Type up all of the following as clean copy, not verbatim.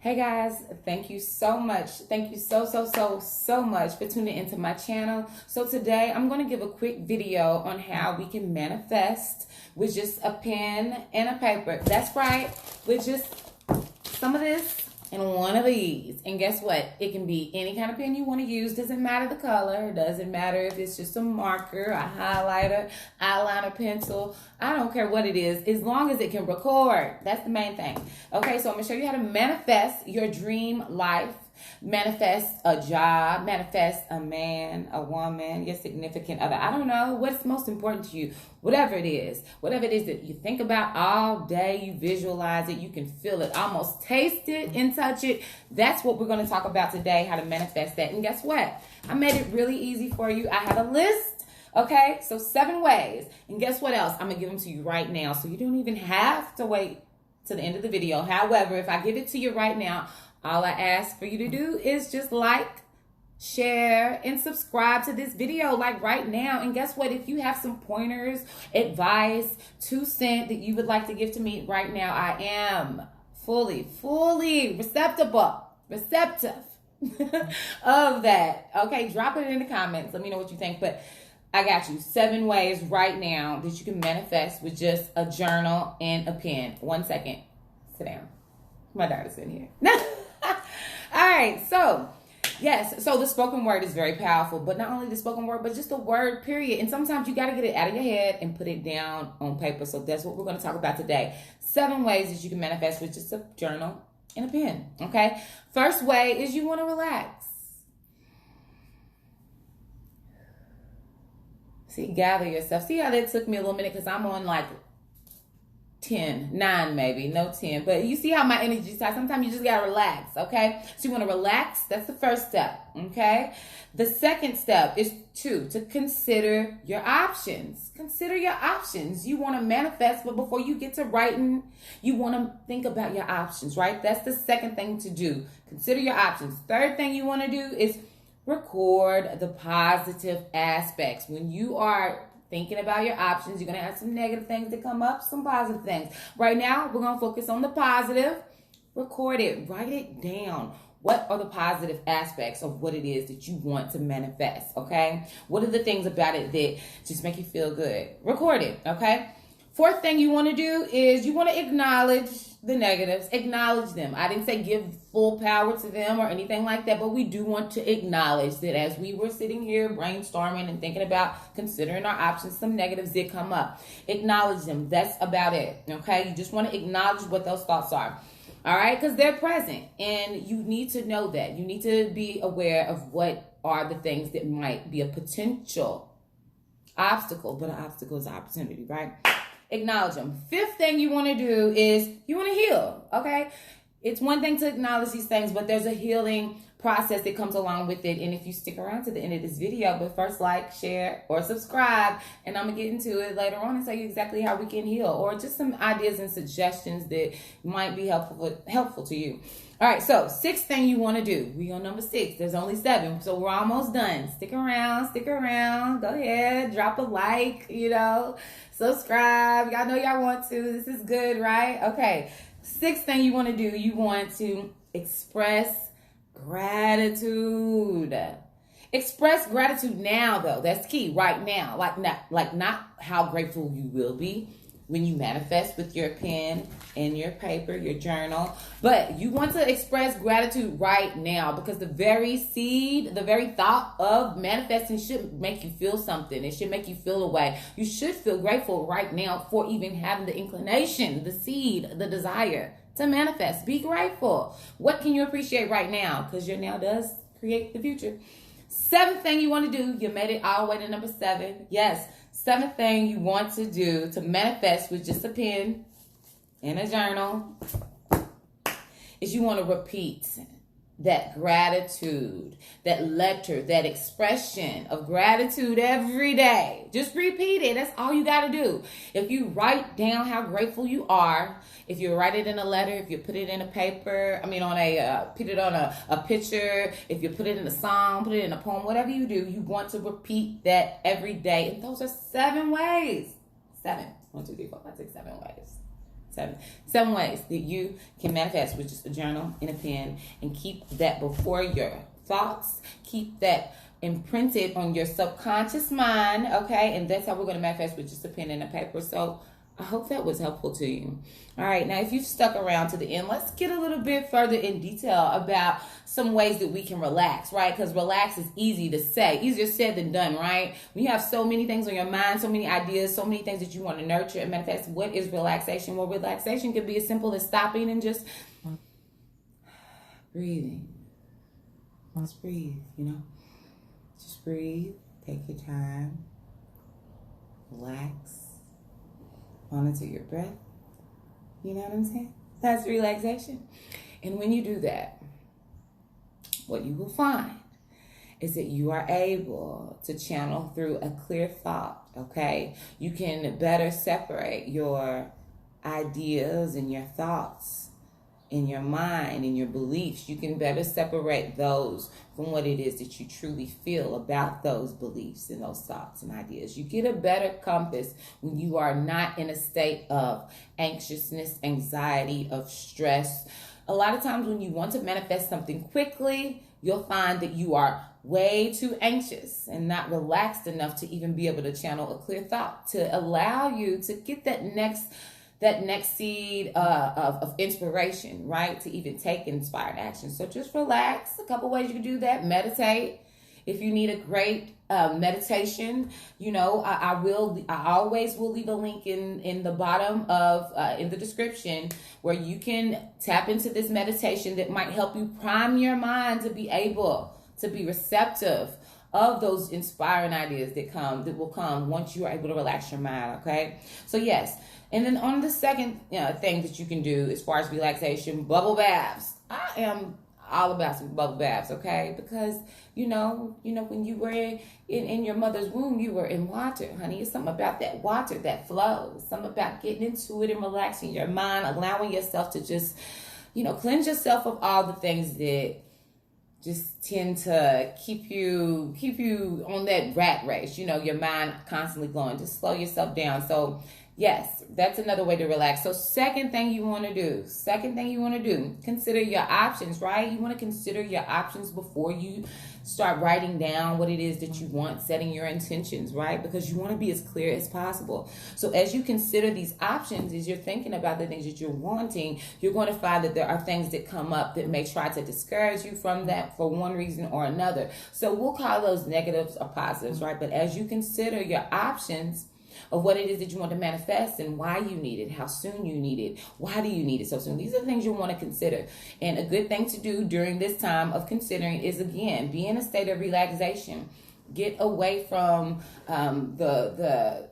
Hey guys, thank you so much. Thank you so much for tuning into my channel. So today I'm going to give a quick video on how we can manifest with just a pen and a paper. That's right, with just some of this and one of these. And guess what? It can be any kind of pen you want to use. Doesn't matter the color. Doesn't matter if it's just a marker, a highlighter, eyeliner, pencil. I don't care what it is, as long as it can record. That's the main thing. Okay, so I'm going to show you how to manifest your dream life. Manifest a job, manifest a man, a woman, your significant other. I don't know what's most important to you. Whatever it is that you think about all day, you visualize it, you can feel it, almost taste it and touch it. That's what we're going to talk about today, how to manifest that. And guess what? I made it really easy for you. I have a list. Okay, so 7 ways. And guess what else? I'm going to give them to you right now. So you don't even have to wait to the end of the video. However, if I give it to you right now, all I ask for you to do is just like, share, and subscribe to this video like right now. And guess what? If you have some pointers, advice, 2 cents that you would like to give to me right now, I am fully receptive of that. Okay, drop it in the comments. Let me know what you think. But I got you 7 ways right now that you can manifest with just a journal and a pen. 1 second. Sit down. My daughter's in here. All right, so yes, so the spoken word is very powerful, but not only the spoken word, but just the word period. And sometimes you got to get it out of your head and put it down on paper. So that's what we're going to talk about today. 7 ways that you can manifest with just a journal and a pen. Okay, first way is you want to relax. See, gather yourself. See how that took me a little minute because I'm on like 9 maybe, no 10. But you see how my energy is high. Sometimes you just got to relax, okay? So you want to relax. That's the first step, okay? The second step is to consider your options. Consider your options. You want to manifest, but before you get to writing, you want to think about your options, right? That's the second thing to do. Consider your options. Third thing you want to do is record the positive aspects. When you are thinking about your options, you're going to have some negative things that come up, some positive things. Right now, we're going to focus on the positive. Record it. Write it down. What are the positive aspects of what it is that you want to manifest, okay? What are the things about it that just make you feel good? Record it, okay? Fourth thing you want to do is you want to acknowledge the negatives. Acknowledge them. I didn't say give full power to them or anything like that, but we do want to acknowledge that as we were sitting here brainstorming and thinking about considering our options, some negatives did come up. Acknowledge them. That's about it, okay? You just want to acknowledge what those thoughts are, all right? Because they're present, and you need to know that. You need to be aware of what are the things that might be a potential obstacle, but an obstacle is an opportunity, right? Acknowledge them. Fifth thing you want to do is you want to heal, okay? It's one thing to acknowledge these things, but there's a healing process that comes along with it. And if you stick around to the end of this video, but first like, share, or subscribe, and I'm going to get into it later on and tell you exactly how we can heal, or just some ideas and suggestions that might be helpful to you. All right, so 6th thing you want to do. We on number 6. There's only 7, so we're almost done. Stick around. Go ahead, drop a like, subscribe. Y'all know y'all want to. This is good, right? Okay, 6th thing you want to do, you want to express gratitude. Express gratitude now, though. That's key, right now. Like not how grateful you will be when you manifest with your pen and your paper, your journal. But you want to express gratitude right now, because the very seed, the very thought of manifesting should make you feel something. It should make you feel a way. You should feel grateful right now for even having the inclination, the seed, the desire to manifest. Be grateful. What can you appreciate right now? Because your now does create the future. 7th thing you want to do, you made it all the way to number 7. Yes, 7th thing you want to do to manifest with just a pen and a journal is you want to repeat that gratitude, that letter, that expression of gratitude every day. Just repeat it. That's all you got to do. If you write down how grateful you are, if you write it in a letter, if you put it in a paper, put it on a picture, if you put it in a song, put it in a poem, whatever you do, you want to repeat that every day. And those are 7 ways. 7. 1, 2, 3, 4, 5, 6, 7 ways. Seven ways that you can manifest with just a journal and a pen, and keep that before your thoughts. Keep that imprinted on your subconscious mind, okay? And that's how we're going to manifest with just a pen and a paper. So I hope that was helpful to you. All right, now if you've stuck around to the end, let's get a little bit further in detail about some ways that we can relax, right? Because relax is easy to say, easier said than done, right? When you have so many things on your mind, so many ideas, so many things that you want to nurture and manifest, what is relaxation? Well, relaxation could be as simple as stopping and just breathing. Let's breathe, Just breathe, take your time, relax, monitor your breath. You know what I'm saying? That's relaxation. And when you do that, what you will find is that you are able to channel through a clear thought, okay? You can better separate your ideas and your thoughts in your mind and your beliefs. You can better separate those from what it is that you truly feel about those beliefs and those thoughts and ideas. You get a better compass when you are not in a state of anxiousness, anxiety, of stress. A lot of times when you want to manifest something quickly, you'll find that you are way too anxious and not relaxed enough to even be able to channel a clear thought to allow you to get that next seed of inspiration, right? To even take inspired action. So just relax. A couple ways you can do that. Meditate. If you need a great meditation, I always will leave a link in the bottom of in the description where you can tap into this meditation that might help you prime your mind to be able to be receptive of those inspiring ideas that will come once you are able to relax your mind. Okay, so yes. And then on the second thing that you can do as far as relaxation, bubble baths. I am all about some bubble baths, okay? Because, when you were in your mother's womb, you were in water, honey. It's something about that water that flows. Something about getting into it and relaxing your mind, allowing yourself to just, cleanse yourself of all the things that just tend to keep you on that rat race, your mind constantly going. Just slow yourself down. So yes, that's another way to relax. So second thing you want to do, consider your options, right? You want to consider your options before you start writing down what it is that you want, setting your intentions, right? Because you want to be as clear as possible. So as you consider these options, as you're thinking about the things that you're wanting, you're going to find that there are things that come up that may try to discourage you from that for one reason or another. So we'll call those negatives or positives, right? But as you consider your options of what it is that you want to manifest and why you need it, how soon you need it, why do you need it so soon. These are the things you want to consider. And a good thing to do during this time of considering is, again, be in a state of relaxation. Get away from the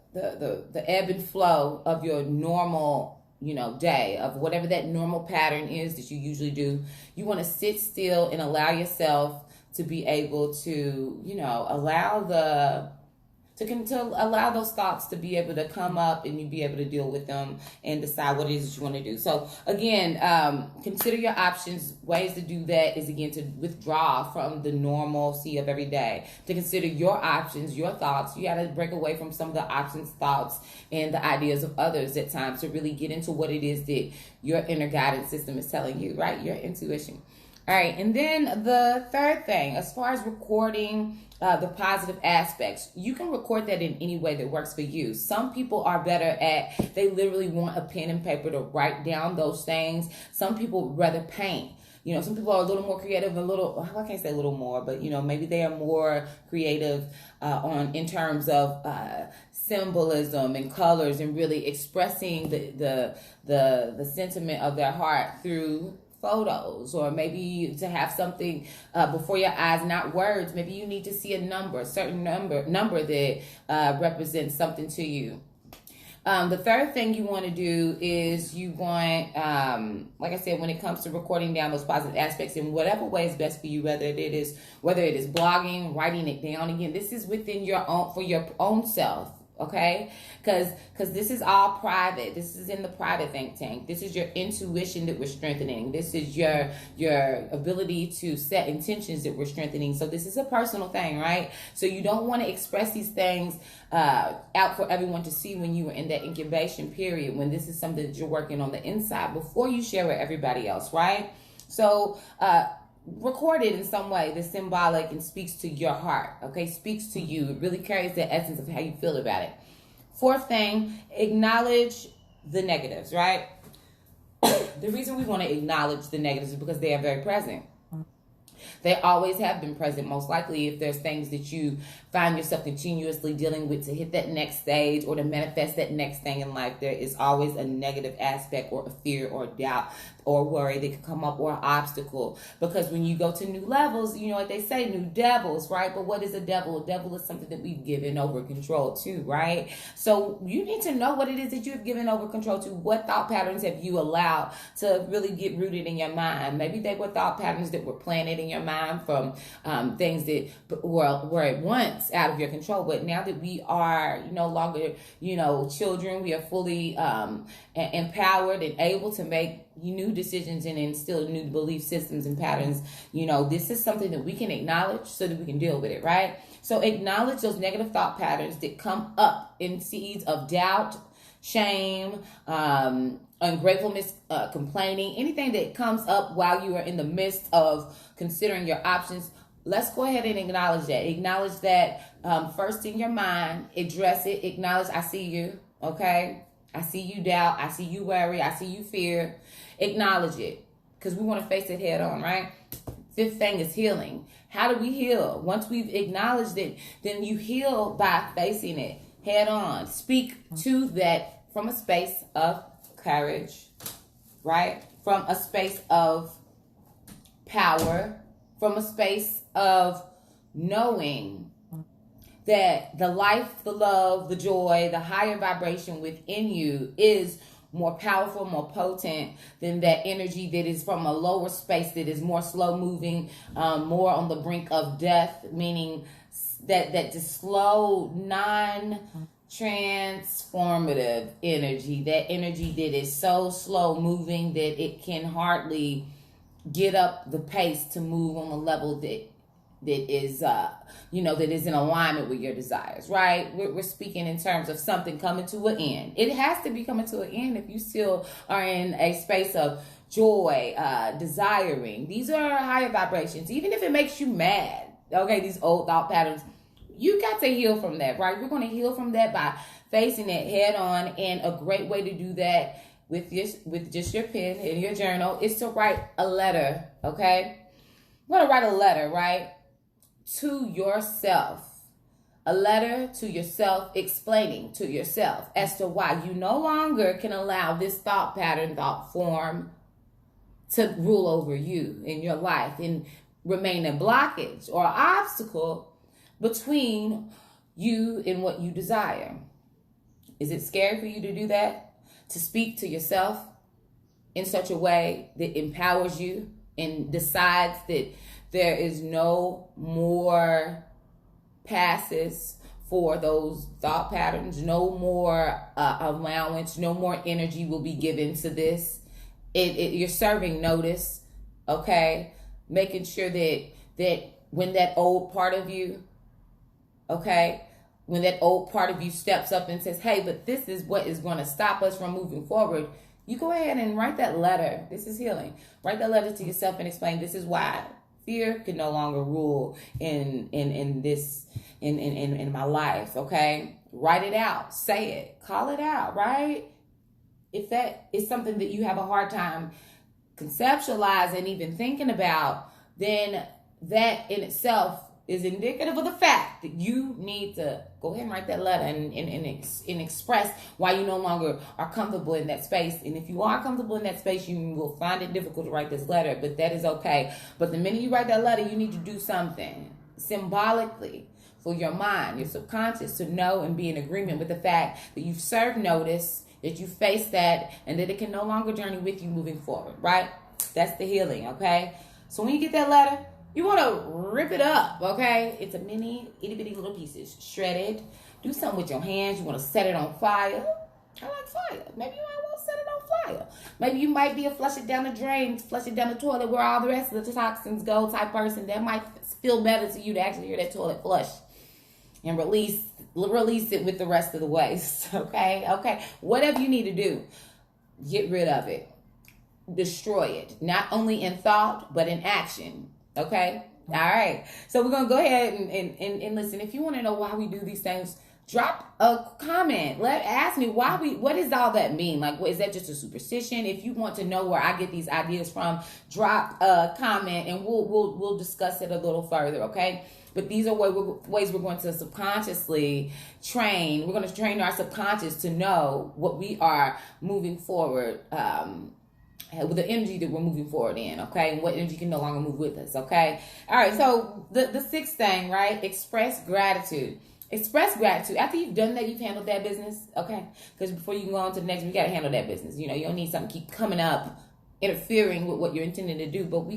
ebb and flow of your normal day, of whatever that normal pattern is that you usually do. You want to sit still and allow yourself to be able to, allow those thoughts to be able to come up and you be able to deal with them and decide what it is that you want to do. So again, consider your options. Ways to do that is, again, to withdraw from the normalcy of every day. To consider your options, your thoughts. You got to break away from some of the options, thoughts, and the ideas of others at times to really get into what it is that your inner guidance system is telling you, right? Your intuition. All right, and then the third thing, as far as recording the positive aspects, you can record that in any way that works for you. Some people are better at, they literally want a pen and paper to write down those things. Some people would rather paint. Some people are a little more creative, I can't say a little more, but, maybe they are more creative in terms of symbolism and colors and really expressing the sentiment of their heart through photos, or maybe to have something before your eyes, not words. Maybe you need to see a certain number that represents something to you. The third thing you want to do is you want, like I said, when it comes to recording down those positive aspects in whatever way is best for you, whether it is blogging, writing it down. Again, this is within your own, for your own self. okay? Because this is all private. This is in the private think tank. This is your intuition that we're strengthening. This is your ability to set intentions that we're strengthening. So this is a personal thing, right? So you don't want to express these things out for everyone to see when you are in that incubation period, when this is something that you're working on the inside before you share with everybody else, right? So record it in some way that's symbolic and speaks to your heart, okay? Speaks to you. It really carries the essence of how you feel about it. Fourth thing, acknowledge the negatives, right? The reason we want to acknowledge the negatives is because they are very present. They always have been present, most likely, if there's things that you find yourself continuously dealing with to hit that next stage or to manifest that next thing in life. There is always a negative aspect or a fear or doubt or worry that could come up, or an obstacle. Because when you go to new levels, you know what they say, new devils, right? But what is a devil? A devil is something that we've given over control to, right? So you need to know what it is that you have given over control to. What thought patterns have you allowed to really get rooted in your mind? Maybe they were thought patterns that were planted in your mind from things that were at once out of your control. But now that we are no longer, children, we are fully empowered and able to make new decisions and instill new belief systems and patterns. This is something that we can acknowledge so that we can deal with it, right? So acknowledge those negative thought patterns that come up in seeds of doubt, shame, ungratefulness, complaining, anything that comes up while you are in the midst of considering your options. Let's go ahead and acknowledge that. Acknowledge that first in your mind. Address it. Acknowledge, I see you, okay? I see you doubt. I see you worry. I see you fear. Acknowledge it, because we want to face it head on, right? Fifth thing is healing. How do we heal? Once we've acknowledged it, then you heal by facing it head on. Speak to that from a space of courage, right? From a space of power, from a space of knowing that the life, the love, the joy, the higher vibration within you is more powerful, more potent than that energy that is from a lower space, that is more slow moving, more on the brink of death, meaning that the slow, non-transformative energy, that energy that is so slow moving that it can hardly get up the pace to move on the level that is that is in alignment with your desires, right? We're speaking in terms of something coming to an end. It has to be coming to an end if you still are in a space of joy, desiring. These are higher vibrations, even if it makes you mad. Okay, these old thought patterns, you got to heal from that, right? We're going to heal from that by facing it head on, and a great way to do that with just your pen and your journal is to write a letter, okay? You want to write a letter, right? To yourself. A letter to yourself explaining to yourself as to why you no longer can allow this thought pattern, thought form to rule over you in your life and remain a blockage or obstacle between you and what you desire. Is it scary for you to do that? To speak to yourself in such a way that empowers you and decides that there is no more passes for those thought patterns, no more allowance, no more energy will be given to this. You're serving notice, okay? Making sure that when that old part of you, okay, when that old part of you steps up and says, hey, but this is what is going to stop us from moving forward, you go ahead and write that letter. This is healing. Write that letter to yourself and explain, this is why fear can no longer rule in my life, okay? Write it out. Say it. Call it out, right? If that is something that you have a hard time conceptualizing, even thinking about, then that in itself is indicative of the fact that you need to go ahead and write that letter and express why you no longer are comfortable in that space. And if you are comfortable in that space, you will find it difficult to write this letter, but that is okay. But the minute you write that letter, you need to do something symbolically for your mind, your subconscious, to know and be in agreement with the fact that you've served notice, that you face that, and that it can no longer journey with you moving forward, right? That's the healing, okay? So when you get that letter, you want to rip it up, okay? It's a mini, itty bitty little pieces. Shred it, do something with your hands. You want to set it on fire. I like fire. Maybe you might want to set it on fire. Maybe you might be a flush it down the drain, flush it down the toilet where all the rest of the toxins go type person. That might feel better to you to actually hear that toilet flush and release it with the rest of the waste. Okay. Whatever you need to do, get rid of it. Destroy it. Not only in thought, but in action. Okay? All right. So we're going to go ahead and listen. If you want to know why we do these things, drop a comment. Ask me what does all that mean? Like, is that just a superstition? If you want to know where I get these ideas from, drop a comment and we'll discuss it a little further, okay? But these are ways we're going to subconsciously train. We're going to train our subconscious to know what we are moving forward, with the energy that we're moving forward in, okay? And what energy can no longer move with us, okay? All right, so the sixth thing, right? Express gratitude. Express gratitude. After you've done that, you've handled that business, okay? Because before you can go on to the next, you got to handle that business. You know, you don't need something keep coming up, interfering with what you're intending to do. But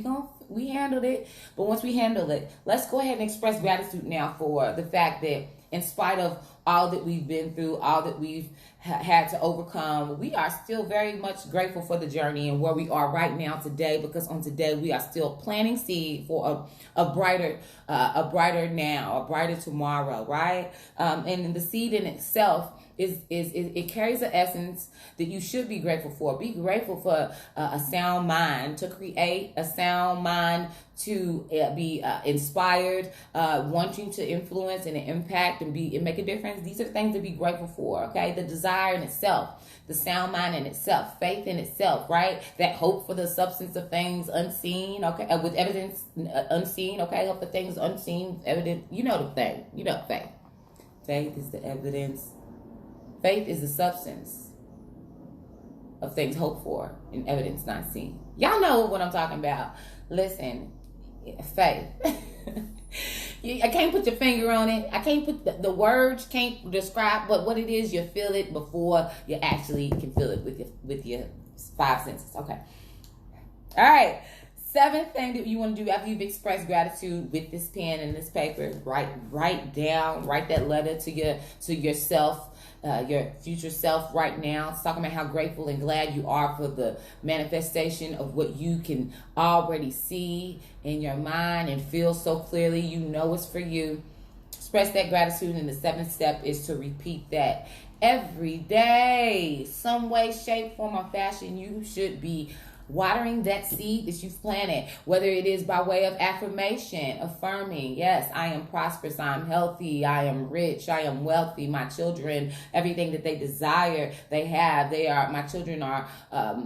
we handled it. But once we handle it, let's go ahead and express gratitude now for the fact that in spite of all that we've been through, all that we've had to overcome, we are still very much grateful for the journey and where we are right now today, because on today we are still planting seed for a brighter now, a brighter tomorrow, right? And the seed in itself it carries an essence that you should be grateful for. Be grateful for a sound mind, to create a sound mind, to be inspired, wanting to influence and impact and make a difference. These are things to be grateful for, okay? The desire in itself, the sound mind in itself, faith in itself, right? That hope for the substance of things unseen, okay? With evidence unseen, okay? Hope for things unseen, evident. You know the thing. You know faith. Faith is the evidence. Faith is the substance of things hoped for and evidence not seen. Y'all know what I'm talking about. Listen, faith. I can't put your finger on it. I can't put the words can't describe, but what it is, you feel it before you actually can feel it with your five senses. Okay. All right. Seventh thing that you want to do after you've expressed gratitude with this pen and this paper, write that letter to yourself. Your future self right now. It's talking about how grateful and glad you are for the manifestation of what you can already see in your mind and feel so clearly. You know it's for you. Express that gratitude, and the seventh step is to repeat that every day. Some way, shape, form, or fashion, you should be watering that seed that you've planted, whether it is by way of affirmation, affirming, yes, I am prosperous, I am healthy, I am rich, I am wealthy, my children, everything that they desire, they have, my children are,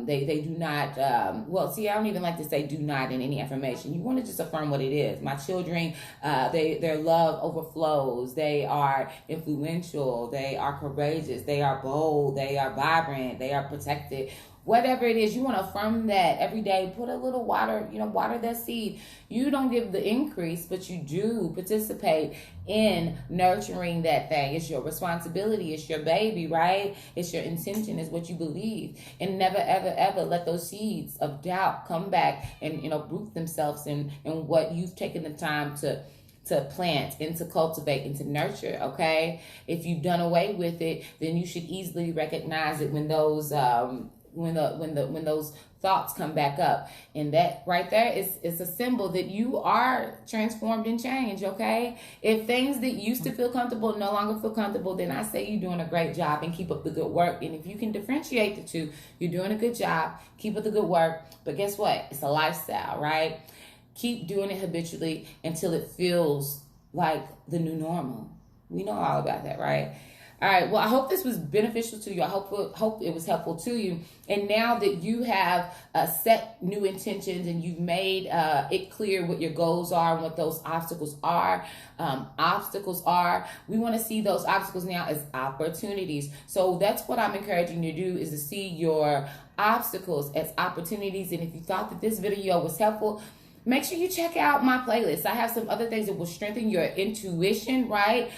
they do not, I don't even like to say do not in any affirmation. You want to just affirm what it is. My children, their love overflows, they are influential, they are courageous, they are bold, they are vibrant, they are protected. Whatever it is, you want to affirm that every day. Put a little water, water that seed. You don't give the increase, but you do participate in nurturing that thing. It's your responsibility. It's your baby, right? It's your intention. It's what you believe. And never, ever, ever let those seeds of doubt come back and, root themselves in what you've taken the time to plant and to cultivate and to nurture, okay? If you've done away with it, then you should easily recognize it when those when those thoughts come back up. And that right there is a symbol that you are transformed and changed, okay? If things that used to feel comfortable no longer feel comfortable, then I say you're doing a great job and keep up the good work. And if you can differentiate the two, you're doing a good job, keep up the good work. But guess what? It's a lifestyle, right? Keep doing it habitually until it feels like the new normal. We know all about that, right? All right. Well, I hope this was beneficial to you. I hope it was helpful to you. And now that you have set new intentions and you've made it clear what your goals are and what those obstacles are, we want to see those obstacles now as opportunities. So that's what I'm encouraging you to do, is to see your obstacles as opportunities. And if you thought that this video was helpful, make sure you check out my playlist. I have some other things that will strengthen your intuition, right?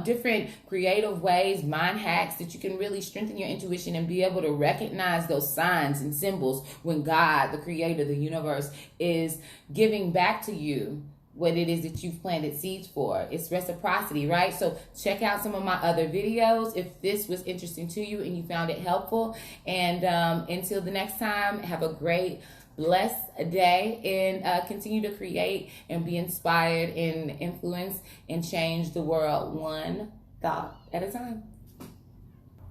Different creative ways, mind hacks that you can really strengthen your intuition and be able to recognize those signs and symbols when God, the creator, the universe, is giving back to you what it is that you've planted seeds for. It's reciprocity, right? So check out some of my other videos if this was interesting to you and you found it helpful. And until the next time, have a great, blessed day, and continue to create and be inspired and influence and change the world one thought at a time.